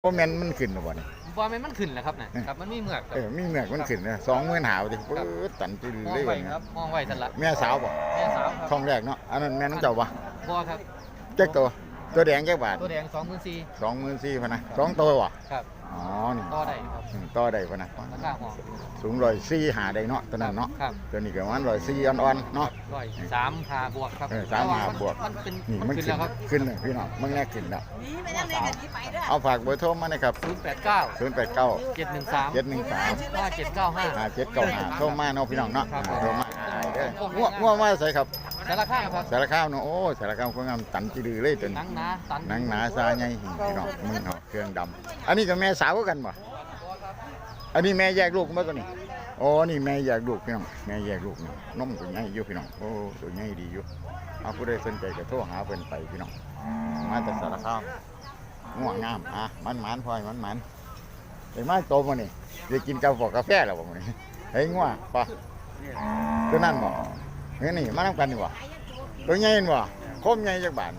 เพราะแม่นมันขึ้นหรือเปล่าเนี่ยบ่แม่นมันขึ้นแหละครับนะครับมันมีเมือกครับมีเมือกมันขึ้นนะ20,000หาวดิปื๊ดตันจืด มอ เล ง ย ไว้ เนี่ย ครับมองไว้ซั่นล่ะแม่สาวบ่ แม่สาวครับท้องแรกเนาะอันนั้นแม่น้องเจ้าบ่บ่ครับ แจ๊กตัวแดงแจ๊กบาท ตัวแดง24,000 24,000พะนะ2ตัวบ่ครับอ๋อนี่ ต่อได้ครับต่อได้พะนะ ราคาห้อง สูง104หาได้เนาะตัวนั้นเนาะ ครับ ตัวนี้ก็ประมาณ104อ่อนๆเนาะ 103 5บวกครับ 3 5บวก มันเป็น นี่ มั มัน นขึ้น ขึ้น แล้วครับ ขึ้นเลยพี่น้องมันแน่ขึ้นแล้ว นี่ไม่ได้เลยกันนี้ไปเด้อ เอาฝากเบอร์โทรมานะครับ 089 089 713 5795 5795โทรมาเนาะพี่น้องเนาะ ครับ โทรมาเด้อง่วงมาใส่ครับ สารคามครับ สารคามเนาะโอ้สารคามคนงามตันจีดือเลยตัว หนั นี้ งหนาตัน หนังหนาซาใหญ่พี่น้องมึงเนาะเครื่องดำอันนี้กับแม่สาวกันบ่อันนี้แม่แยกลูกมาตัวนี้โอ้นี่แม่แยกลูกพี่น้องแม่แยกลูกนี่นมตัวใหญ่อยู่พี่น้องโอ้ตัวใหญ่ดีอยู่เอาผู้ใดสนใจก็โทรหาเพิ่นไปพี่น้องมาจากสารคามง่วงงามมันพลอยมันไอ้มาโตมานี่ได้กินกาแฟแล้วบ่มื้อนี้เฮ้ยง่วงป่ะตัวนั้นบ่นี่มานํกันนี่บ่ตัวใหญ่บ่คมใหญ่จักบาท